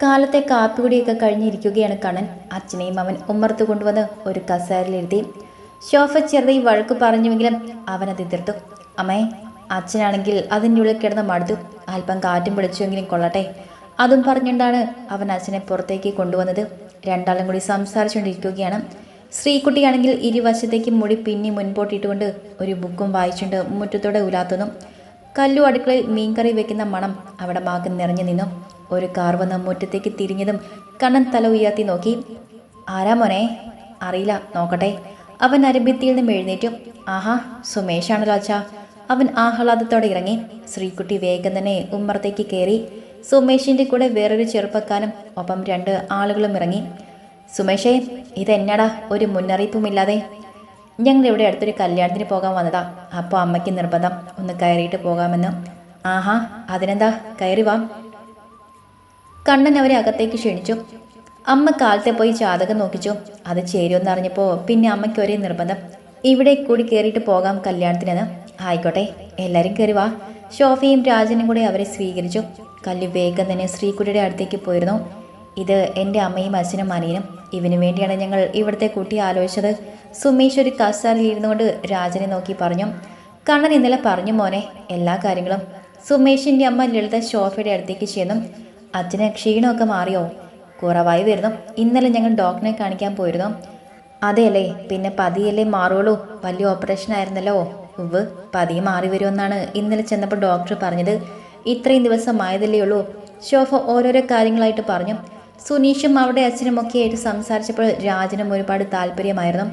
കാലത്തെ കാപ്പികുടിയൊക്കെ കഴിഞ്ഞിരിക്കുകയാണ് കണ്ണൻ. അച്ഛനെയും അവൻ ഉമ്മർത്ത് കൊണ്ടുവന്ന് ഒരു കസേരയിലിരുത്തി. ശോഭ ചെറുതായി വഴക്ക് പറഞ്ഞുവെങ്കിലും അവനത് എതിർത്തു. അമ്മേ, അച്ഛനാണെങ്കിൽ അതിൻ്റെ ഉള്ളിൽ കിടന്ന് മടുത്തു. അല്പം കാറ്റും പിടിച്ചുവെങ്കിലും കൊള്ളട്ടെ. അതും പറഞ്ഞുകൊണ്ടാണ് അവൻ അച്ഛനെ പുറത്തേക്ക് കൊണ്ടുവന്നത്. രണ്ടാളും കൂടി സംസാരിച്ചുകൊണ്ടിരിക്കുകയാണ്. ശ്രീകുട്ടിയാണെങ്കിൽ ഇരുവശത്തേക്ക് മുടി പിന്നി മുൻപോട്ടിട്ടുകൊണ്ട് ഒരു ബുക്കും വായിച്ചുകൊണ്ട് മുറ്റത്തോടെ ഉലാത്തുന്നു. കല്ലു അടുക്കളയിൽ മീൻകറി വെക്കുന്ന മണം അവിടെ മാക്ക് നിറഞ്ഞു നിന്നു. ഒരു കാർ വന്ന് മുറ്റത്തേക്ക് തിരിഞ്ഞതും കണ്ണൻ തല ഉയർത്തി നോക്കി. ആരാ മോനെ? അറിയില്ല, നോക്കട്ടെ. അവൻ അരഭിത്തിയിൽ നിന്നും എഴുന്നേറ്റു. ആഹാ, സുമേഷാണല്ലോ അച്ഛാ. അവൻ ആഹ്ലാദത്തോടെ ഇറങ്ങി. ശ്രീകുട്ടി വേഗം തന്നെ ഉമ്മറത്തേക്ക് കയറി. സുമേഷിൻ്റെ കൂടെ വേറൊരു ചെറുപ്പക്കാരനും ഒപ്പം 2 ആളുകളും ഇറങ്ങി. സുമേഷേ, ഇതെന്നടാ ഒരു മുന്നറിയിപ്പുമില്ലാതെ? ഞങ്ങൾ ഇവിടെ അടുത്തൊരു കല്യാണത്തിന് പോകാൻ വന്നതാ. അപ്പോൾ അമ്മയ്ക്ക് നിർബന്ധം ഒന്ന് കയറിയിട്ട് പോകാമെന്ന്. ആഹാ, അതിനെന്താ, കയറി വാ. കണ്ണൻ അവരെ അകത്തേക്ക് ക്ഷണിച്ചു. അമ്മ കാലത്തെ പോയി ജാതകം നോക്കിച്ചു. അത് ചേരുമെന്ന് അറിഞ്ഞപ്പോൾ പിന്നെ അമ്മയ്ക്ക് ഒരേ നിർബന്ധം, ഇവിടെ കൂടി കയറിയിട്ട് പോകാം കല്യാണത്തിനെന്ന്. ആയിക്കോട്ടെ, എല്ലാവരും കയറി വാ. ശോഭയും രാജനും കൂടെ അവരെ സ്വീകരിച്ചു. കല്ലു വേഗം തന്നെ ശ്രീകുട്ടിയുടെ അടുത്തേക്ക് പോയിരുന്നു. ഇത് എൻ്റെ അമ്മയും അച്ഛനും അനിയനും. ഇവന് വേണ്ടിയാണ് ഞങ്ങൾ ഇവിടുത്തെ കുട്ടി ആലോചിച്ചത്. സുമേഷ് ഒരു കസാരയിൽ ഇരുന്നുകൊണ്ട് രാജനെ നോക്കി പറഞ്ഞു. കണ്ണൻ ഇന്നലെ പറഞ്ഞു മോനെ എല്ലാ കാര്യങ്ങളും. സുമേഷിൻ്റെ അമ്മ ലളിത ശോഭയുടെ അടുത്തേക്ക് ചെന്നു. അച്ഛന് ക്ഷീണമൊക്കെ മാറിയോ? കുറവായി വരുന്നു. ഇന്നലെ ഞങ്ങൾ ഡോക്ടറെ കാണിക്കാൻ പോയിരുന്നു. അതെയല്ലേ, പിന്നെ പതിയല്ലേ മാറുള്ളൂ. വലിയ ഓപ്പറേഷൻ ആയിരുന്നല്ലോ. ഉവ്, പതിയെ മാറി വരുമെന്നാണ് ഇന്നലെ ചെന്നപ്പോൾ ഡോക്ടർ പറഞ്ഞത്. ഇത്രയും ദിവസം ആയതല്ലേ ഉള്ളൂ. ശോഭ ഓരോരോ കാര്യങ്ങളായിട്ട് പറഞ്ഞു. സുനീഷും അവിടെ അച്ഛനുമൊക്കെ ആയിട്ട് സംസാരിച്ചപ്പോൾ രാജനും ഒരുപാട് താല്പര്യമായിരുന്നു.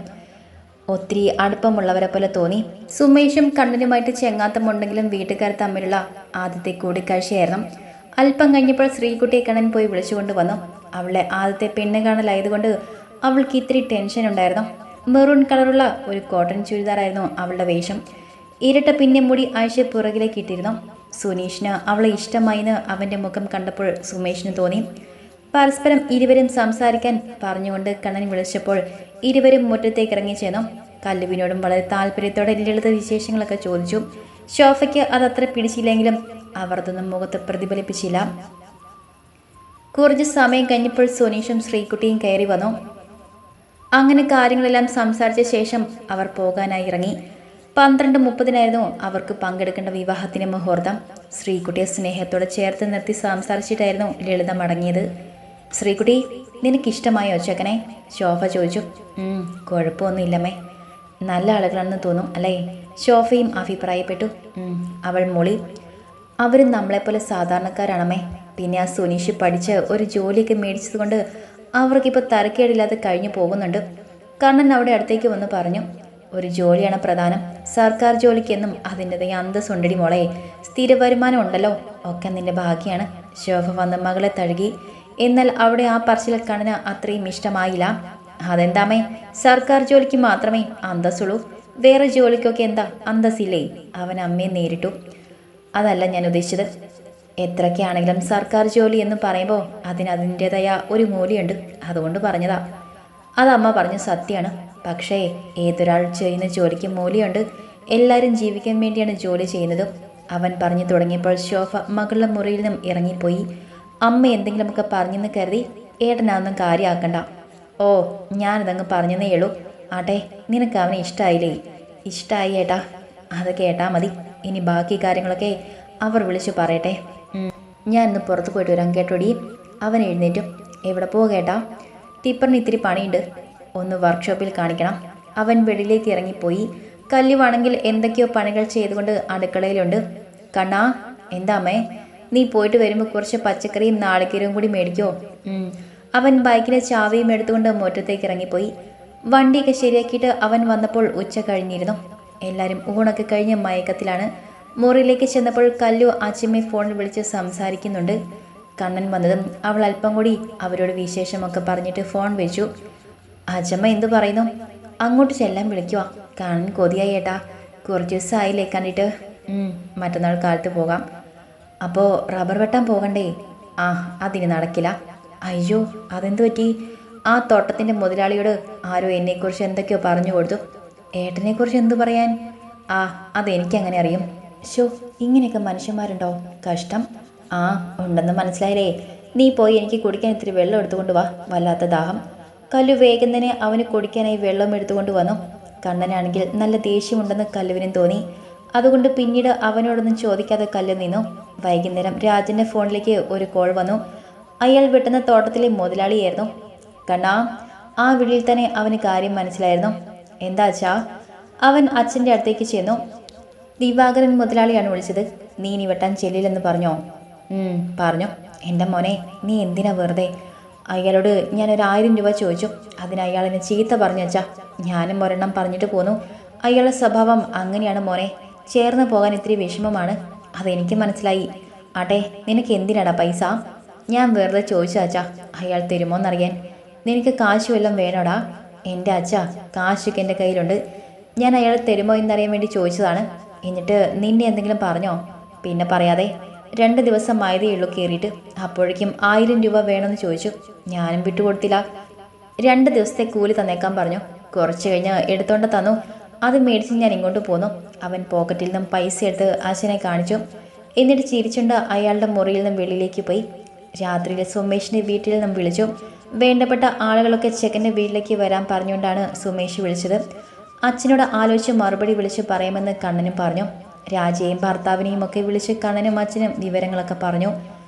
ഒത്തിരി അടുപ്പമുള്ളവരെ പോലെ തോന്നി. സുമേഷും കണ്ണനുമായിട്ട് ചെങ്ങാത്തമുണ്ടെങ്കിലും വീട്ടുകാർ തമ്മിലുള്ള ആദ്യത്തെ കൂടിക്കാഴ്ചയായിരുന്നു. അല്പം കഴിഞ്ഞപ്പോൾ ശ്രീകുട്ടിയെ കണ്ണൻ പോയി വിളിച്ചുകൊണ്ട് വന്നു. അവളെ ആദ്യത്തെ പെണ്ണ് കാണലായതുകൊണ്ട് അവൾക്ക് ഇത്തിരി ടെൻഷൻ ഉണ്ടായിരുന്നു. മെറൂൺ കളറുള്ള ഒരു കോട്ടൺ ചുരിദാറായിരുന്നു അവളുടെ വേഷം. ഇരട്ട പിന്നെ മുടി ആഴ്ച പുറകിലേക്ക് ഇട്ടിരുന്നു. സുനീഷിന് അവളെ ഇഷ്ടമായിന്ന് അവൻ്റെ മുഖം കണ്ടപ്പോൾ സുമേഷിന് തോന്നി. പരസ്പരം ഇരുവരും സംസാരിക്കാൻ പറഞ്ഞുകൊണ്ട് കണ്ണൻ വിളിച്ചപ്പോൾ ഇരുവരും മുറ്റത്തേക്ക് ഇറങ്ങി ചെന്നു. കല്ലുവിനോടും വളരെ താല്പര്യത്തോടെ ലളിത വിശേഷങ്ങളൊക്കെ ചോദിച്ചു. ശോഭയ്ക്ക് അതത്ര പിടിച്ചില്ലെങ്കിലും അവർ അതൊന്നും മുഖത്ത് പ്രതിഫലിപ്പിച്ചില്ല. കുറച്ച് സമയം കഴിഞ്ഞപ്പോൾ സുനീഷും ശ്രീകുട്ടിയും കയറി വന്നു. അങ്ങനെ കാര്യങ്ങളെല്ലാം സംസാരിച്ച ശേഷം അവർ പോകാനായി ഇറങ്ങി. 12:30 അവർക്ക് പങ്കെടുക്കേണ്ട വിവാഹത്തിന് മുഹൂർത്തം. ശ്രീകുട്ടിയെ സ്നേഹത്തോടെ ചേർത്ത് നിർത്തി സംസാരിച്ചിട്ടായിരുന്നു ലളിത മടങ്ങിയത്. ശ്രീകുട്ടി, നിനക്കിഷ്ടമായോ ചെക്കനെ? ശോഭ ചോദിച്ചു. കുഴപ്പമൊന്നുമില്ലമ്മേ, നല്ല ആളുകളാണെന്ന് തോന്നും അല്ലേ? ശോഭയും അഭിപ്രായപ്പെട്ടു. അവൾ മൊളി. അവരും നമ്മളെപ്പോലെ സാധാരണക്കാരാണമ്മേ. പിന്നെ ആ സുനീഷ് പഠിച്ച് ഒരു ജോലിയൊക്കെ മേടിച്ചതുകൊണ്ട് അവർക്കിപ്പോൾ തരക്കേടില്ലാതെ കഴിഞ്ഞു പോകുന്നുണ്ട്. കണ്ണൻ അവിടെ അടുത്തേക്ക് വന്ന് പറഞ്ഞു. ഒരു ജോലിയാണ് പ്രധാനം. സർക്കാർ ജോലിക്കെന്നും അതിൻ്റെതായ അന്തസ്സുണ്ടടി മോളെ. സ്ഥിര വരുമാനം ഉണ്ടല്ലോ, ഒക്കെ നിന്റെ ഭാഗ്യമാണ്. ശോഭ വന്ന് മകളെ തഴുകി. എന്നാൽ അവിടെ ആ പറച്ചിൽ കണ്ണന് അത്രയും ഇഷ്ടമായില്ല. അതെന്താമേ, സർക്കാർ ജോലിക്ക് മാത്രമേ അന്തസ്സുള്ളൂ, വേറെ ജോലിക്കൊക്കെ എന്താ അന്തസ്സില്ലേ? അവൻ അമ്മയെ നേരിട്ടു. അതല്ല ഞാൻ ഉദ്ദേശിച്ചത്. എത്രയൊക്കെയാണെങ്കിലും സർക്കാർ ജോലി എന്ന് പറയുമ്പോൾ അതിൻ്റെതായ ഒരു മൂല്യമുണ്ട്, അതുകൊണ്ട് പറഞ്ഞതാ. അതമ്മ പറഞ്ഞ സത്യമാണ്. പക്ഷേ ഏതൊരാൾ ചെയ്യുന്ന ജോലിക്ക് മൂല്യമുണ്ട്. എല്ലാവരും ജീവിക്കാൻ വേണ്ടിയാണ് ജോലി ചെയ്യുന്നത്. അവൻ പറഞ്ഞു തുടങ്ങിയപ്പോൾ ശോഭ മകളുടെ മുറിയിൽ നിന്നും ഇറങ്ങിപ്പോയി. അമ്മ എന്തെങ്കിലുമൊക്കെ പറഞ്ഞെന്ന് കരുതി ഏട്ടനതൊന്നും കാര്യമാക്കണ്ട. ഓ, ഞാനിതങ്ങ് പറഞ്ഞെന്നേ ഉള്ളൂ. ആട്ടെ, നിനക്ക് അവനെ ഇഷ്ടമായില്ലേ? ഇഷ്ടമായി ഏട്ടാ. അത് കേട്ടാൽ മതി. ഇനി ബാക്കി കാര്യങ്ങളൊക്കെ അവർ വിളിച്ചു പറയട്ടെ. ഞാൻ ഇന്ന് പുറത്ത് പോയിട്ട് വരാം കേട്ടോടി. അവൻ എഴുന്നേറ്റു. എവിടെ പോകേട്ടാ? ടിപ്പറിന് ഇത്തിരി പണിയുണ്ട്, ഒന്ന് വർക്ക്ഷോപ്പിൽ കാണിക്കണം. അവൻ വെളിയിലേക്ക് ഇറങ്ങിപ്പോയി. കല്ലുവാണെങ്കിൽ എന്തൊക്കെയോ പണികൾ ചെയ്തുകൊണ്ട് അടുക്കളയിലുണ്ട്. കണ്ണാ, എന്താമ്മേ? നീ പോയിട്ട് വരുമ്പോൾ കുറച്ച് പച്ചക്കറിയും നാളികേരവും കൂടി മേടിക്കോ? അവൻ ബൈക്കിലെ ചാവിയും എടുത്തുകൊണ്ട് മുറ്റത്തേക്ക് ഇറങ്ങിപ്പോയി. വണ്ടിയൊക്കെ ശരിയാക്കിയിട്ട് അവൻ വന്നപ്പോൾ ഉച്ച കഴിഞ്ഞിരുന്നു. എല്ലാവരും ഊണൊക്കെ കഴിഞ്ഞ് മയക്കത്തിലാണ്. മുറിയിലേക്ക് ചെന്നപ്പോൾ കല്ലു അച്ഛമ്മയെ ഫോണിൽ വിളിച്ച് സംസാരിക്കുന്നുണ്ട്. കണ്ണൻ വന്നതും അവൾ അല്പം കൂടി അവരോട് വിശേഷമൊക്കെ പറഞ്ഞിട്ട് ഫോൺ വെച്ചു. അച്ഛമ്മ എന്തു പറയുന്നു? അങ്ങോട്ട് ചെല്ലാൻ വിളിക്കുക. കാണാൻ കൊതിയായി ഏട്ടാ. കുറച്ച് ദിവസമായില്ലേ കണ്ടിട്ട്. മറ്റന്നാൾ കാലത്ത് പോകാം. അപ്പോൾ റബ്ബർ വെട്ടാൻ പോകണ്ടേ? അതിന് നടക്കില്ല. അയ്യോ, അതെന്തു പറ്റി? ആ തോട്ടത്തിൻ്റെ മുതലാളിയോട് ആരോ എന്നെക്കുറിച്ച് എന്തൊക്കെയോ പറഞ്ഞു കൊടുത്തു. ഏട്ടനെക്കുറിച്ച് എന്തു പറയാൻ? അതെനിക്കങ്ങനെ അറിയും. ഇങ്ങനെയൊക്കെ മനുഷ്യന്മാരുണ്ടോ? കഷ്ടം. ഉണ്ടെന്ന് മനസ്സിലായില്ലേ? നീ പോയി എനിക്ക് കുടിക്കാൻ ഇത്തിരി വെള്ളം എടുത്തുകൊണ്ട് വാ, വല്ലാത്ത ദാഹം. കല്ലു വേഗം തന്നെ അവന് കുടിക്കാനായി വെള്ളം എടുത്തുകൊണ്ട് വന്നു. കണ്ണനാണെങ്കിൽ നല്ല ദേഷ്യമുണ്ടെന്ന് കല്ലുവിനും തോന്നി. അതുകൊണ്ട് പിന്നീട് അവനോടൊന്നും ചോദിക്കാതെ കല്ലു നിന്നു. വൈകുന്നേരം രാജൻ്റെ ഫോണിലേക്ക് ഒരു കോൾ വന്നു. അയാൾ വെട്ടുന്ന തോട്ടത്തിലെ മുതലാളിയായിരുന്നു. കണ്ണാ, ആ വിളിയിൽ തന്നെ അവന് കാര്യം മനസ്സിലായിരുന്നു. എന്താ അച്ഛാ? അവൻ അച്ഛൻ്റെ അടുത്തേക്ക് ചെന്നു. ദിവാകരൻ മുതലാളിയാണ് വിളിച്ചത്. നീ ഇനി വെട്ടാൻ ചെല്ലില്ലെന്ന് പറഞ്ഞോ? പറഞ്ഞു. എൻ്റെ മോനെ, നീ എന്തിനാ വെറുതെ? അയാളോട് ഞാൻ 1000 രൂപ ചോദിച്ചു. അതിന് അയാൾ എന്നെ ചീത്ത പറഞ്ഞു അച്ഛാ. ഞാനും ഒരെണ്ണം പറഞ്ഞിട്ട് പോന്നു. അയാളുടെ സ്വഭാവം അങ്ങനെയാണ് മോനെ. ചേർന്ന് പോകാൻ ഇത്തിരി വിഷമമാണ്. അതെനിക്ക് മനസ്സിലായി. ആട്ടെ, നിനക്ക് എന്തിനാടാ പൈസ? ഞാൻ വെറുതെ ചോദിച്ചാ അച്ഛാ, അയാൾ തരുമോന്നറിയാൻ. നിനക്ക് കാശ് വല്ലതും വേണോടാ? എൻ്റെ അച്ഛാ, കാശൊക്കെ എൻ്റെ കയ്യിലുണ്ട്. ഞാൻ അയാൾ തരുമോ എന്നറിയാൻ വേണ്ടി ചോദിച്ചതാണ്. എന്നിട്ട് നിന്നെ എന്തെങ്കിലും പറഞ്ഞോ? പിന്നെ പറയാതെ. 2 ദിവസം ആയതേ ഉള്ളൂ കയറിയിട്ട്. അപ്പോഴേക്കും 1000 രൂപ വേണമെന്ന് ചോദിച്ചു. ഞാനും വിട്ടുകൊടുത്തില്ല. 2 ദിവസത്തെ കൂലി തന്നേക്കാൻ പറഞ്ഞു. കുറച്ച് കഴിഞ്ഞ് എടുത്തോണ്ട് തന്നു. അത് മേടിച്ച് ഞാൻ ഇങ്ങോട്ട് പോന്നു. അവൻ പോക്കറ്റിൽ നിന്നും പൈസ എടുത്ത് അച്ഛനെ കാണിച്ചു. എന്നിട്ട് ചിരിച്ചുകൊണ്ട് അയാളുടെ മുറിയിൽ നിന്നും വെളിയിലേക്ക് പോയി. രാത്രിയിൽ സുമേഷിനെ വീട്ടിൽ നിന്നും വിളിച്ചു. വേണ്ടപ്പെട്ട ആളുകളൊക്കെ ചെക്കൻ്റെ വീട്ടിലേക്ക് വരാൻ പറഞ്ഞുകൊണ്ടാണ് സുമേഷ് വിളിച്ചത്. അച്ഛനോട് ആലോചിച്ച് മറുപടി വിളിച്ച് പറയുമെന്ന് കണ്ണനും പറഞ്ഞു. രാജയെയും ഭർത്താവിനെയും ഒക്കെ വിളിച്ച് കണ്ണനും അച്ഛനും വിവരങ്ങളൊക്കെ പറഞ്ഞു.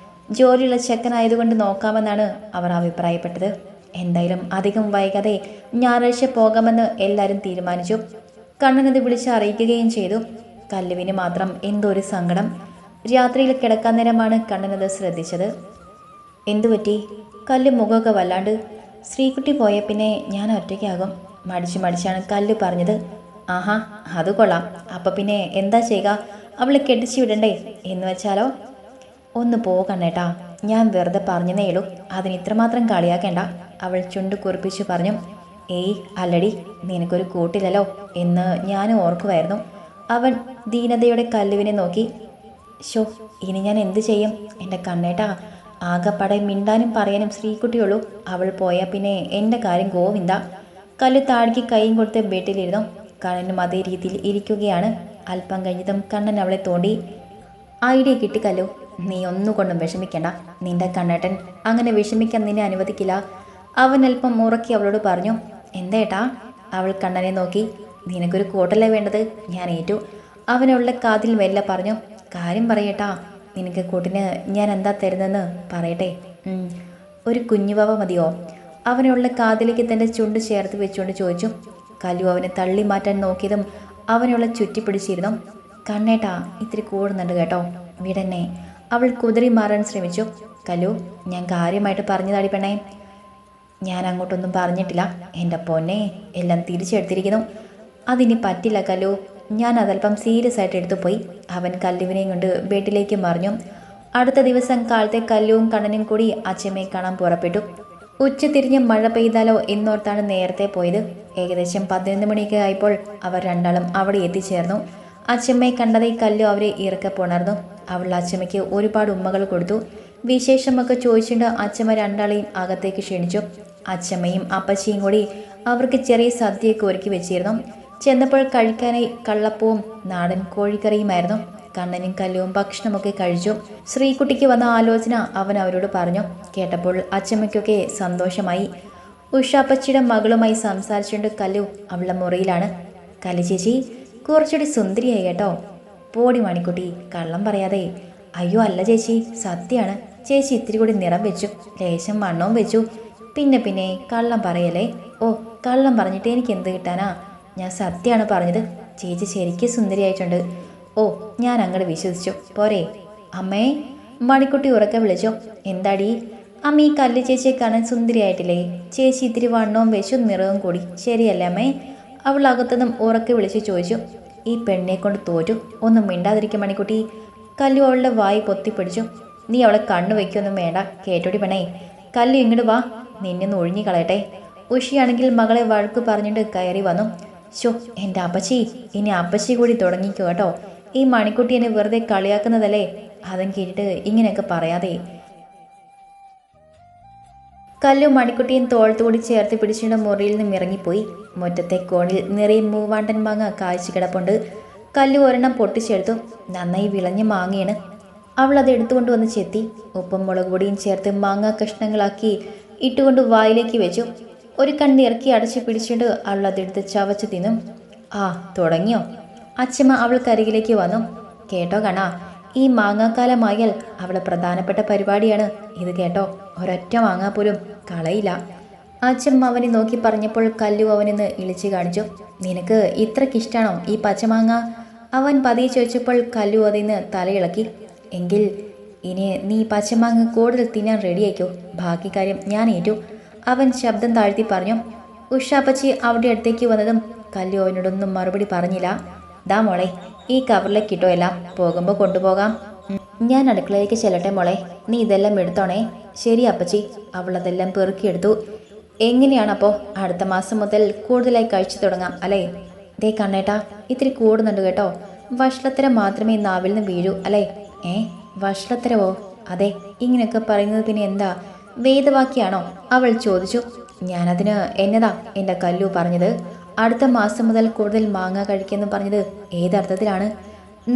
ജോലിയുള്ള ചെക്കനായതുകൊണ്ട് നോക്കാമെന്നാണ് അവർ അഭിപ്രായപ്പെട്ടത്. എന്തായാലും അധികം വൈകാതെ ഞായറാഴ്ച പോകാമെന്ന് എല്ലാവരും തീരുമാനിച്ചു. കണ്ണനത് വിളിച്ച് അറിയിക്കുകയും ചെയ്തു. കല്ലുവിന് മാത്രം എന്തോ ഒരു സങ്കടം. രാത്രിയിൽ കിടക്കാൻ നേരമാണ് കണ്ണനത് ശ്രദ്ധിച്ചത്. എന്തുപറ്റി? കല്ല് മുഖമൊക്കെ വല്ലാണ്ട്. ശ്രീകുട്ടി പോയ പിന്നെ ഞാൻ ഒറ്റയ്ക്കാകും. മടിച്ചാണ് കല്ല് പറഞ്ഞത്. ആഹാ, അത് കൊള്ളാം. അപ്പം പിന്നെ എന്താ ചെയ്യുക? അവളെ കെട്ടിച്ചു വിടണ്ടേ എന്ന് വെച്ചാലോ? ഒന്ന് പോകണേട്ടാ, ഞാൻ വെറുതെ പറഞ്ഞതേ ഉള്ളൂ. അതിന് ഇത്രമാത്രം കളിയാക്കേണ്ട. അവൾ ചുണ്ട് കുറിപ്പിച്ചു പറഞ്ഞു. ഏയ് അല്ലടി, നിനക്കൊരു കൂട്ടില്ലല്ലോ എന്ന് ഞാനും ഓർക്കുമായിരുന്നു. അവൻ ദീനതയോടെ കല്ലുവിനെ നോക്കി. ഷോ, ഇനി ഞാൻ എന്തു ചെയ്യും? എൻ്റെ കണ്ണേട്ടാ, ആകെപ്പാടെ മിണ്ടാനും പറയാനും ശ്രീകുട്ടിയുള്ളൂ. അവൾ പോയാൽ പിന്നെ എൻ്റെ കാര്യം ഗോവിന്ദ. കല്ലു താടിക്ക് കൈയും കൊടുത്ത് ബെഡിലിരുന്നു. കണ്ണനും അതേ രീതിയിൽ ഇരിക്കുകയാണ്. അല്പം കഴിഞ്ഞതും കണ്ണൻ അവളെ തോണ്ടി. ഐഡിയ കിട്ടി കല്ലു, നീ ഒന്നുകൊണ്ടും വിഷമിക്കണ്ട. നിന്റെ കണ്ണേട്ടൻ അങ്ങനെ വിഷമിക്കാൻ നിന്നെ അനുവദിക്കില്ല. അവൻ അല്പം ഉറക്കി അവളോട് പറഞ്ഞു. എന്തേട്ടാ? അവൾ കണ്ണനെ നോക്കി. നിനക്കൊരു കോട്ടല്ലേ വേണ്ടത്? ഞാൻ ഏറ്റു. അവനുള്ള കാതിൽ മെല്ലെ പറഞ്ഞു. കാര്യം പറയട്ടാ, നിനക്ക് കൂട്ടിന് ഞാൻ എന്താ തരുന്നെന്ന് പറയട്ടെ. ഒരു കുഞ്ഞുവാവ മതിയോ? അവനുള്ള കാതിലേക്ക് തൻ്റെ ചുണ്ട് ചേർത്ത് വെച്ചുകൊണ്ട് ചോദിച്ചു. കല്ലു അവനെ തള്ളി മാറ്റാൻ നോക്കിയതും അവനുള്ള ചുറ്റിപ്പിടിച്ചിരുന്നു. കണ്ണേട്ടാ, ഇത്തിരി കൂടുന്നുണ്ട് കേട്ടോ, വിടന്നെ. അവൾ കുതിരി മാറാൻ ശ്രമിച്ചു. കല്ലു, ഞാൻ കാര്യമായിട്ട് പറഞ്ഞതാടി പെണ്ണേ. ഞാൻ അങ്ങോട്ടൊന്നും പറഞ്ഞിട്ടില്ല. എൻ്റെ പൊന്നെ, എല്ലാം തിരിച്ചെടുത്തിരിക്കുന്നു. അതിനി പറ്റില്ല കല്ലു. ഞാൻ അതല്പം സീരിയസ് ആയിട്ട് എടുത്തു പോയി. അവൻ കല്ലുവിനെയും കൊണ്ട് ബെഡിലേക്ക് മറിഞ്ഞു. അടുത്ത ദിവസം കാലത്തെ കല്ലുവും കണ്ണനും കൂടി അച്ഛമ്മയെ കാണാൻ പുറപ്പെട്ടു. ഉച്ച തിരിഞ്ഞ് മഴ പെയ്താലോ എന്നോർത്താണ് നേരത്തെ പോയത്. ഏകദേശം 11 മണിയൊക്കെ ആയപ്പോൾ അവർ രണ്ടാളും അവിടെ എത്തിച്ചേർന്നു. അച്ഛമ്മയെ കണ്ടതേ കല്ലു അവരെ ഇറക്കെ പുണർന്നു. അവൾ അച്ഛമ്മയ്ക്ക് ഒരുപാട് ഉമ്മകൾ കൊടുത്തു. വിശേഷമൊക്കെ ചോദിച്ചുകൊണ്ട് അച്ഛമ്മ രണ്ടാളെയും അകത്തേക്ക് ക്ഷണിച്ചു. അച്ഛമ്മയും അപ്പച്ചിയും കൂടി അവർക്ക് ചെറിയ സദ്യയൊക്കെ ഒരുക്കി വെച്ചിരുന്നു. ചെന്നപ്പോൾ കഴിക്കാനായി കള്ളപ്പവും നാടൻ കോഴിക്കറിയുമായിരുന്നു. കണ്ണനും കല്ലുവും ഭക്ഷണമൊക്കെ കഴിച്ചു. ശ്രീകുട്ടിക്ക് വന്ന ആലോചന അവൻ അവരോട് പറഞ്ഞു. കേട്ടപ്പോൾ അച്ഛമ്മയ്ക്കൊക്കെ സന്തോഷമായി. ഉഷാപ്പച്ചിയുടെ മകളുമായി സംസാരിച്ചുകൊണ്ട് കല്ലു അവളുടെ മുറിയിലാണ്. കല്ലു ചേച്ചി കുറച്ചുകൂടി സുന്ദരിയായി കേട്ടോ. പോടി മണിക്കുട്ടി, കള്ളം പറയാതെ. അയ്യോ അല്ല ചേച്ചി, സത്യമാണ്. ചേച്ചി ഇത്തിരി കൂടി നിറം വെച്ചു, ലേശം വണ്ണവും വെച്ചു. പിന്നെ കള്ളം പറയല്ലേ. ഓ, കള്ളം പറഞ്ഞിട്ട് എനിക്ക് എന്ത് കിട്ടാനാ? ഞാൻ സത്യമാണ് പറഞ്ഞത്. ചേച്ചി ശരിക്കും സുന്ദരിയായിട്ടുണ്ട്. ഓ, ഞാൻ അങ്ങോട്ട് വിശ്വസിച്ചു പോരെ. അമ്മേ, മണിക്കുട്ടി ഉറക്കെ വിളിച്ചോ. എന്താടി അമ്മ, ഈ കല്ല് ചേച്ചിയെ കാണാൻ സുന്ദരിയായിട്ടില്ലേ? ചേച്ചി ഇത്തിരി വണ്ണവും വെച്ചു, നിറവും കൂടി, ശരിയല്ലേ അമ്മേ? അവൾ അകത്തുനിന്നും ഉറക്കെ വിളിച്ച് ചോദിച്ചു. ഈ പെണ്ണിനെ കൊണ്ട് തോറ്റു. ഒന്നും മിണ്ടാതിരിക്കും മണിക്കുട്ടി. കല്ലു അവളുടെ വായി പൊത്തിപ്പിടിച്ചു. നീ അവളെ കണ്ണു വയ്ക്കൊന്നും വേണ്ട കേട്ടോടി പെണ്ണേ. കല്ലു ഇങ്ങോട്ട് വാ, നിന്നൊന്ന് ഒഴിഞ്ഞു കളയട്ടെ. ഉഷിയാണെങ്കിൽ മകളെ വഴക്ക് പറഞ്ഞിട്ട് കയറി വന്നു. ഷോ, എൻ്റെ അപ്പച്ചി, ഇനി അപ്പച്ചി കൂടി തുടങ്ങിക്കോ കേട്ടോ. ഈ മണിക്കുട്ടി എന്നെ വെറുതെ കളിയാക്കുന്നതല്ലേ. അതും കേട്ടിട്ട് ഇങ്ങനെയൊക്കെ പറയാതെ. കല്ലു മണിക്കുട്ടിയും തോളത്തുകൂടി ചേർത്ത് പിടിച്ചിട്ട് മുറിയിൽ നിന്നും ഇറങ്ങിപ്പോയി. മുറ്റത്തെ കോണിൽ നിറയെ മൂവാണ്ടൻ മാങ്ങ കായ്ച്ചു കിടപ്പുണ്ട്. കല്ലു ഒരെണ്ണം പൊട്ടിച്ചെടുത്തു. നന്നായി വിളഞ്ഞ മാങ്ങയാണ്. അവൾ അത് എടുത്തുകൊണ്ട് വന്ന് ചെത്തി. ഉപ്പും മുളക് പൊടിയും ചേർത്ത് മാങ്ങാ കഷ്ണങ്ങളാക്കി ഇട്ടുകൊണ്ട് വായിലേക്ക് വെച്ചു. ഒരു കണ്ണ് ഇറക്കി അടച്ചു പിടിച്ചിട്ട് അവൾ അതെടുത്ത് ചവച്ച് തിന്നു. ആ, തുടങ്ങിയോ? അച്ഛമ്മ അവൾക്കരികിലേക്ക് വന്നു. കേട്ടോ കണാ, ഈ മാങ്ങാക്കാലമായാൽ അവളെ പ്രധാനപ്പെട്ട പരിപാടിയാണ് ഇത് കേട്ടോ. ഒരൊറ്റ മാങ്ങാ പോലും കളയില്ല. അച്ഛമ്മ അവനെ നോക്കി പറഞ്ഞപ്പോൾ കല്ലു അവനെന്ന് ഇളിച്ചു കാണിച്ചു. നിനക്ക് ഇത്രക്കിഷ്ടാണോ ഈ പച്ചമാങ്ങ? അവൻ പതിയെ ചോദിച്ചപ്പോൾ കല്ലു അതിന്ന് തലയിളക്കി. എങ്കിൽ ഇനി നീ പച്ചമാങ്ങ കൂടുതൽ തിന്നാൻ റെഡിയായിക്കോ. ബാക്കി കാര്യം ഞാൻ ഏറ്റു. അവൻ ശബ്ദം താഴ്ത്തി പറഞ്ഞു. ഉഷാപ്പച്ചി അവിടെ അടുത്തേക്ക് വന്നതും കല്ലു അവനോടൊന്നും മറുപടി പറഞ്ഞില്ല. ദാ മോളെ, ഈ കവറിലേക്ക് ഇട്ടോ, എല്ലാം പോകുമ്പോൾ കൊണ്ടുപോകാം. ഞാൻ അടുക്കളയിലേക്ക് ചെല്ലട്ടെ മോളെ, നീ ഇതെല്ലാം എടുത്തോണേ. ശരി അപ്പച്ചി. അവൾ അതെല്ലാം പെറുക്കിയെടുത്തു. എങ്ങനെയാണപ്പോൾ അടുത്ത മാസം മുതൽ കൂടുതലായി കഴിച്ചു തുടങ്ങാം അല്ലേ? ദേ കണ്ണേട്ടാ, ഇത്തിരി കൂടുന്നുണ്ട് കേട്ടോ. വഷളത്തരം മാത്രമേ നാവിൽ നിന്ന് വീഴൂ അല്ലേ? വഷളത്തരവോ? അതെ. ഇങ്ങനെയൊക്കെ പറയുന്നത് പിന്നെ എന്താ, വേദവാക്യാണോ? അവൾ ചോദിച്ചു. ഞാനതിന് എന്നതാ എൻ്റെ കല്ലു പറഞ്ഞത്? അടുത്ത മാസം മുതൽ കൂടുതൽ മാങ്ങ കഴിക്കുമെന്ന് പറഞ്ഞത് ഏതർത്ഥത്തിലാണ്?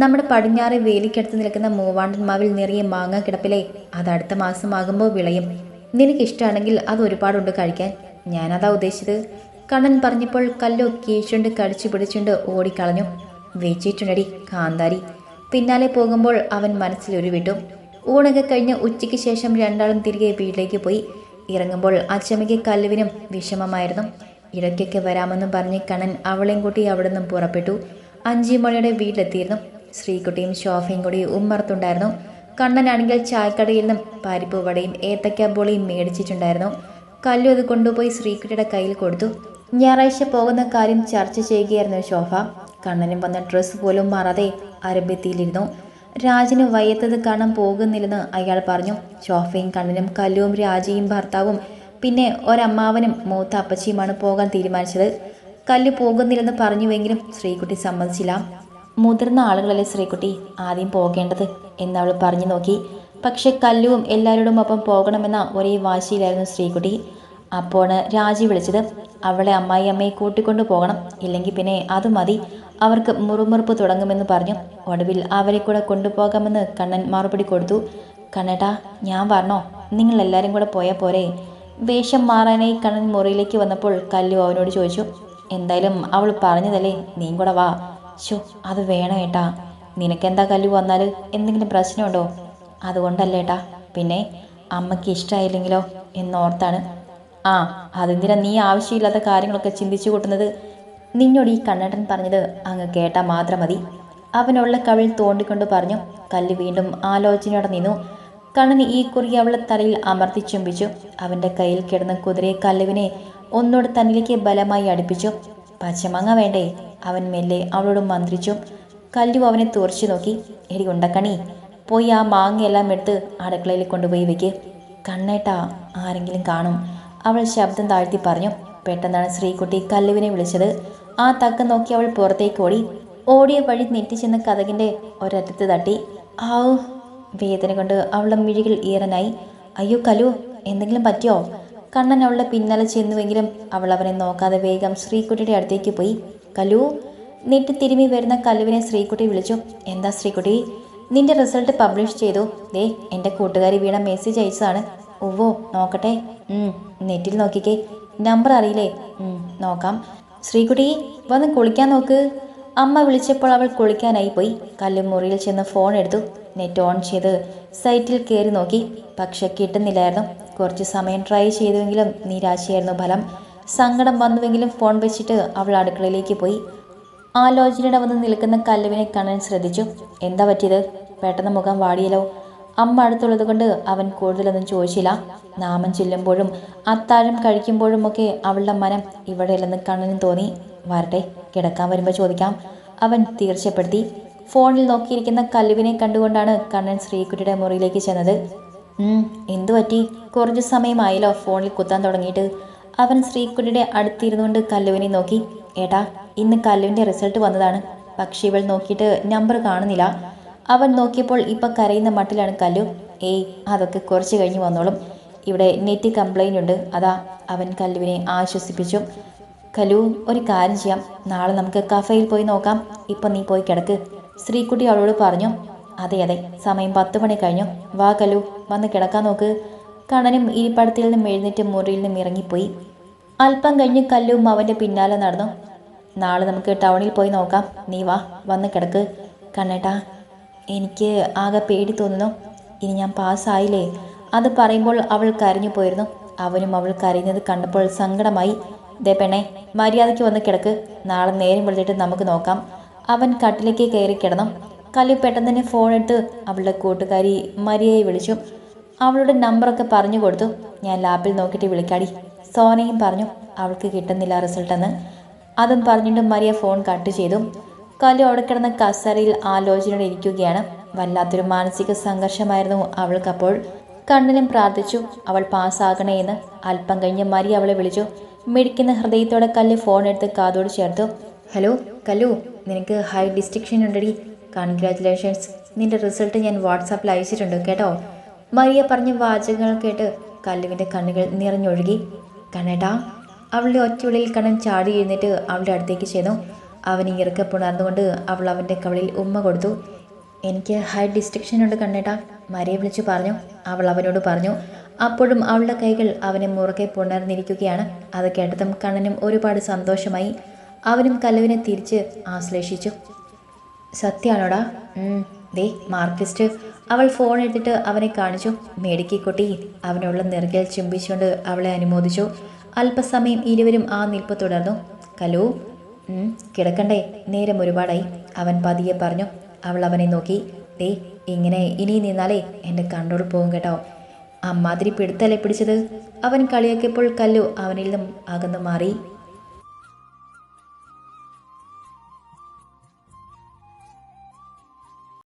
നമ്മുടെ പടിഞ്ഞാറ് വേലിക്കടുത്ത് നിൽക്കുന്ന മൂവാണ്ടൻ മാവിൽ നിറയെ മാങ്ങ കിടപ്പിലെ, അത് അടുത്ത മാസമാകുമ്പോൾ വിളയും. നിനക്കിഷ്ടമാണെങ്കിൽ അത് ഒരുപാടുണ്ട് കഴിക്കാൻ. ഞാനതാ ഉദ്ദേശിച്ചത്. കണ്ണൻ പറഞ്ഞപ്പോൾ കല്ലു കീഴ്ച്ചുണ്ട് കടിച്ചു പിടിച്ചുകൊണ്ട് ഓടിക്കളഞ്ഞു. വെച്ചിട്ടുണ്ടടി കാന്താരി. പിന്നാലെ പോകുമ്പോൾ അവൻ മനസ്സിലൊരു വിട്ടു. ഊണൊക്കെ കഴിഞ്ഞ് ഉച്ചയ്ക്ക് ശേഷം രണ്ടാളും തിരികെ വീട്ടിലേക്ക് പോയി. ഇറങ്ങുമ്പോൾ അച്ചമ്മയ്ക്ക് കല്ലുവിനും വിഷമമായിരുന്നു. ഇടയ്ക്കൊക്കെ വരാമെന്നും പറഞ്ഞ് കണ്ണൻ അവളെയും കൂട്ടി അവിടെ നിന്നും പുറപ്പെട്ടു. 5 മണിയുടെ വീട്ടിലെത്തിയിരുന്നു. ശ്രീകുട്ടിയും ശോഭയും കൂടി ഉമ്മർത്തുണ്ടായിരുന്നു. കണ്ണനാണെങ്കിൽ ചായക്കടയിൽ നിന്നും പരിപ്പ് വടയും ഏത്തക്ക ബോളിയും മേടിച്ചിട്ടുണ്ടായിരുന്നു. കല്ലു അത് കൊണ്ടുപോയി ശ്രീകുട്ടിയുടെ കയ്യിൽ കൊടുത്തു. ഞായറാഴ്ച പോകുന്ന കാര്യം ചർച്ച ചെയ്യുകയായിരുന്നു ശോഭ. കണ്ണനും വന്ന ഡ്രസ്സ് പോലും മാറാതെ അരബത്തിയിലിരുന്നു. രാജന് വയ്യത്തത് കാണാൻ പോകുന്നില്ലെന്ന് അയാൾ പറഞ്ഞു. ശോഭയും കണ്ണനും കല്ലുവും രാജയും ഭർത്താവും പിന്നെ ഒരമ്മാവനും മൂത്ത അപ്പച്ചിയുമാണ് പോകാൻ തീരുമാനിച്ചത്. കല്ലു പോകുന്നില്ലെന്ന് പറഞ്ഞുവെങ്കിലും ശ്രീകുട്ടി സമ്മതിച്ചില്ല. മുതിർന്ന ആളുകളല്ലേ ശ്രീകുട്ടി ആദ്യം പോകേണ്ടത് എന്നവൾ പറഞ്ഞു നോക്കി. പക്ഷെ കല്ലുവും എല്ലാവരോടും ഒപ്പം പോകണമെന്ന ഒരേ വാശിയിലായിരുന്നു ശ്രീകുട്ടി. അപ്പോഴാണ് രാജി വിളിച്ചത്. അവളെ അമ്മായിയമ്മയെ കൂട്ടിക്കൊണ്ടു പോകണം, ഇല്ലെങ്കിൽ പിന്നെ അത് മതി, അവർക്ക് മുറുമുറുപ്പ് തുടങ്ങുമെന്ന് പറഞ്ഞു. ഒടുവിൽ അവരെ കൂടെ കൊണ്ടുപോകാമെന്ന് കണ്ണൻ മറുപടി കൊടുത്തു. കണ്ണേട്ടാ, ഞാൻ പറഞ്ഞോ, നിങ്ങളെല്ലാവരും കൂടെ പോയാൽ പോരെ? വേഷം മാറാനായി കണ്ണൻ മുറിയിലേക്ക് വന്നപ്പോൾ കല്ലു അവനോട് ചോദിച്ചു. എന്തായാലും അവൾ പറഞ്ഞതല്ലേ, നീ കൂടെ വാ. ശോ, അത് വേണം ഏട്ടാ. നിനക്കെന്താ കല്ലു വന്നാൽ എന്തെങ്കിലും പ്രശ്നമുണ്ടോ? അതുകൊണ്ടല്ലേട്ടാ. പിന്നെ അമ്മയ്ക്ക് ഇഷ്ടമായില്ലെങ്കിലോ എന്നോർത്താണ്. ആ, അതെന്തിനാ നീ ആവശ്യമില്ലാത്ത കാര്യങ്ങളൊക്കെ ചിന്തിച്ചു കൂട്ടുന്നത്? നിന്നോട് ഈ കണ്ണേട്ടൻ പറഞ്ഞത് അങ്ങ് കേട്ടാൽ മാത്രം മതി. അവനുള്ള കവിൾ തോണ്ടിക്കൊണ്ട് പറഞ്ഞു. കല്ല് വീണ്ടും ആലോചനയോടെ നിന്നു. കണ്ണൻ ഈ കുറി അവളെ തലയിൽ അമർത്തി ചുംബിച്ചു. അവൻ്റെ കയ്യിൽ കിടന്ന കുതിരയെ കല്ലുവിനെ ഒന്നോട് തന്നിലേക്ക് ബലമായി അടുപ്പിച്ചു. പച്ചമാങ്ങ വേണ്ടേ? അവൻ മെല്ലെ അവളോട് മന്ത്രിച്ചു. കല്ലു അവനെ തുറച്ചു നോക്കി. എടി ഉണ്ടക്കണി, പോയി ആ മാങ്ങയെല്ലാം എടുത്ത് അടുക്കളയിൽ കൊണ്ടുപോയി വെക്ക്. കണ്ണേട്ടാ, ആരെങ്കിലും കാണും, അവൾ ശബ്ദം താഴ്ത്തി പറഞ്ഞു. പെട്ടെന്നാണ് ശ്രീകുട്ടി കല്ലുവിനെ വിളിച്ചത്. ആ തക്കം നോക്കി അവൾ പുറത്തേക്ക് ഓടി. ഓടിയ വഴി നെറ്റിച്ചെന്ന കതകിൻ്റെ ഒരറ്റത്ത് തട്ടി. ആവൂ! വേദന കൊണ്ട് അവളുടെ മിഴികൾ ഈറനായി. അയ്യോ കല്ലു, എന്തെങ്കിലും പറ്റിയോ? കണ്ണൻ അവളുടെ പിന്നാലെ ചെന്നുവെങ്കിലും അവൾ അവനെ നോക്കാതെ വേഗം ശ്രീകുട്ടിയുടെ അടുത്തേക്ക് പോയി. കല്ലു! നെറ്റി തിരുമ്മി വരുന്ന കല്ലുവിനെ ശ്രീകുട്ടി വിളിച്ചു. എന്താ ശ്രീകുട്ടി? നിന്റെ റിസൾട്ട് പബ്ലിഷ് ചെയ്തു. ദേ, എൻ്റെ കൂട്ടുകാരി വീണ മെസ്സേജ് അയച്ചതാണ്. ഓവോ, നോക്കട്ടെ. നെറ്റിൽ നോക്കിക്കേ. നമ്പർ അറിയില്ലേ? നോക്കാം. ശ്രീകുട്ടി, വന്ന് കുളിക്കാൻ നോക്ക്. അമ്മ വിളിച്ചപ്പോൾ അവൾ കുളിക്കാനായി പോയി. കല്ലും മുറിയിൽ ചെന്ന് ഫോൺ എടുത്തു. നെറ്റ് ഓൺ ചെയ്ത് സൈറ്റിൽ കയറി നോക്കി. പക്ഷെ കിട്ടുന്നില്ലായിരുന്നു. കുറച്ച് സമയം ട്രൈ ചെയ്തുവെങ്കിലും നിരാശയായിരുന്നു ഫലം. സങ്കടം വന്നുവെങ്കിലും ഫോൺ വെച്ചിട്ട് അവൾ അടുക്കളയിലേക്ക് പോയി. ആലോചനയുടെ വന്ന് നിൽക്കുന്ന കല്ലുവിനെ കണ്ണൻ ശ്രദ്ധിച്ചു. എന്താ പറ്റിയത്? പെട്ടെന്ന് മുഖം വാടിയല്ലോ. അമ്മ അടുത്തുള്ളത് കൊണ്ട് അവൻ കൂടുതലൊന്നും ചോദിച്ചില്ല. നാമം ചെല്ലുമ്പോഴും അത്താഴം കഴിക്കുമ്പോഴുമൊക്കെ അവളുടെ മനം ഇവിടെയല്ലെന്ന് കണ്ണനും തോന്നി. വരട്ടെ, കിടക്കാൻ വരുമ്പോൾ ചോദിക്കാം, അവൻ തീർച്ചപ്പെടുത്തി. ഫോണിൽ നോക്കിയിരിക്കുന്ന കല്ലുവിനെ കണ്ടുകൊണ്ടാണ് കണ്ണൻ ശ്രീകുട്ടിയുടെ മുറിയിലേക്ക് ചെന്നത്. എന്തു പറ്റി? കുറച്ചു സമയമായല്ലോ ഫോണിൽ കുത്താൻ തുടങ്ങിയിട്ട്. അവൻ ശ്രീകുട്ടിയുടെ അടുത്തിരുന്നുകൊണ്ട് കല്ലുവിനെ നോക്കി. ഏട്ടാ, ഇന്ന് കല്ലുവിൻ്റെ റിസൾട്ട് വന്നതാണ്. പക്ഷെ ഇവൾ നോക്കിയിട്ട് നമ്പർ കാണുന്നില്ല. അവൻ നോക്കിയപ്പോൾ ഇപ്പം കരയുന്ന മട്ടിലാണ് കല്ലു. ഏയ്, അതൊക്കെ കുറച്ച് കഴിഞ്ഞ് വന്നോളും. ഇവിടെ നെറ്റ് കംപ്ലൈൻ്റ് ഉണ്ട്, അതാ. അവൻ കല്ലുവിനെ ആശ്വസിപ്പിച്ചു. കല്ലു, ഒരു കാര്യം ചെയ്യാം, നാളെ നമുക്ക് കഫേയിൽ പോയി നോക്കാം. ഇപ്പം നീ പോയി കിടക്ക്, ശ്രീകുട്ടി അവളോട് പറഞ്ഞു. അതെ അതെ, സമയം 10 മണി കഴിഞ്ഞു. വാ കല്ലു, വന്ന് കിടക്കാൻ നോക്ക്. കണ്ണനും ഇരിപ്പടത്തിൽ നിന്നും എഴുന്നേറ്റ് മുറിയിൽ നിന്നും ഇറങ്ങിപ്പോയി. അല്പം കഴിഞ്ഞ് കല്ലുവും അവൻ്റെ പിന്നാലെ നടന്നു. നാളെ നമുക്ക് ടൗണിൽ പോയി നോക്കാം. നീ വാ, വന്ന് കിടക്ക്. കണ്ണേട്ടാ, എനിക്ക് ആകെ പേടി തോന്നുന്നു. ഇനി ഞാൻ പാസ്സായില്ലേ? അത് പറയുമ്പോൾ അവൾ കരഞ്ഞു പോയിരുന്നു. അവനും അവൾ കരയുന്നത് കണ്ടപ്പോൾ സങ്കടമായി. ദേ പെണ്ണെ, മര്യാദയ്ക്ക് വന്ന് കിടക്ക്. നാളെ നേരം വെളുത്തിട്ട് നമുക്ക് നോക്കാം. അവൻ കട്ടിലേക്ക് കയറി കിടന്നു. കല്ലു പെട്ടെന്ന് തന്നെ ഫോൺ എടുത്ത് അവളുടെ കൂട്ടുകാരി മരിയയെ വിളിച്ചു. അവളുടെ നമ്പറൊക്കെ പറഞ്ഞു കൊടുത്തു. ഞാൻ ലാപ്പിൽ നോക്കിയിട്ട് വിളിക്കാടി. സോനയും പറഞ്ഞു അവൾക്ക് കിട്ടുന്നില്ല റിസൾട്ടെന്ന്. അതും പറഞ്ഞിട്ട് മരിയ ഫോൺ കട്ട് ചെയ്തു. കല്ലു അവിടെ കിടന്ന കസേരയിൽ ആലോചനയോടെ ഇരിക്കുകയാണ്. വല്ലാത്തൊരു മാനസിക സംഘർഷമായിരുന്നു അവൾക്കപ്പോൾ. കണ്ണനും പ്രാർത്ഥിച്ചു അവൾ പാസ്സാകണേ എന്ന്. അല്പം കഴിഞ്ഞ് മരിയ അവളെ വിളിച്ചു. മിടിക്കുന്ന ഹൃദയത്തോടെ കല്ലു ഫോൺ എടുത്ത് കാതോട് ചേർത്തു. ഹലോ കല്ലു, നിനക്ക് ഹൈ ഡിസ്റ്റിങ്ഷൻ ഉണ്ടടി. കൺഗ്രാറ്റുലേഷൻസ്. നിന്റെ റിസൾട്ട് ഞാൻ വാട്സാപ്പിൽ അയച്ചിട്ടുണ്ട് കേട്ടോ. മരിയ പറഞ്ഞ വാചകങ്ങൾ കേട്ട് കല്ലുവിൻ്റെ കണ്ണുകൾ നിറഞ്ഞൊഴുകി. കണ്ണേട്ടാ. അവളുടെ ഒറ്റവിളിയിൽ കണ്ണൻ ചാടി എഴുന്നേറ്റ് അവളുടെ അടുത്തേക്ക് ചെന്നു. അവന് ഇറക്കെ പുണർന്നുകൊണ്ട് അവൾ അവൻ്റെ കവളിൽ ഉമ്മ കൊടുത്തു. എനിക്ക് ഹൈ ഡിസ്റ്റിങ്ഷൻ ഉണ്ട് കണ്ണേട്ടാ, മരിയെ വിളിച്ചു പറഞ്ഞു. അവൾ അവനോട് പറഞ്ഞു. അപ്പോഴും അവളുടെ കൈകൾ അവനെ മുറുകെ പുണർന്നിരിക്കുകയാണ്. അത് കേട്ടതും കണ്ണനും ഒരുപാട് സന്തോഷമായി. അവനും കല്ലുവിനെ തിരിച്ച് ആശ്ലേഷിച്ചു. സത്യമാണോടാ? ദേ മാർക്ക് ലിസ്റ്റ്. അവൾ ഫോൺ എടുത്തിട്ട് അവനെ കാണിച്ചു. മേടിക്കിക്കൊട്ടി. അവനുള്ള നെറുകയിൽ ചുംബിച്ചുകൊണ്ട് അവളെ അനുമോദിച്ചു. അല്പസമയം ഇരുവരും ആ നിൽപ്പ് തുടർന്നു. കല്ലു, കിടക്കണ്ടേ? നേരം ഒരുപാടായി, അവൻ പതിയെ പറഞ്ഞു. അവൾ അവനെ നോക്കി. ദേ ഇങ്ങനെ ഇനി നിന്നാലേ എൻ്റെ കൺട്രോൾ പോകും കേട്ടോ. അമ്മാതിരി പിടുത്തല്ലേ പിടിച്ചത്. അവൻ കളിയാക്കിയപ്പോൾ കല്ലു അവനിൽ നിന്നും അകന്നു മാറി.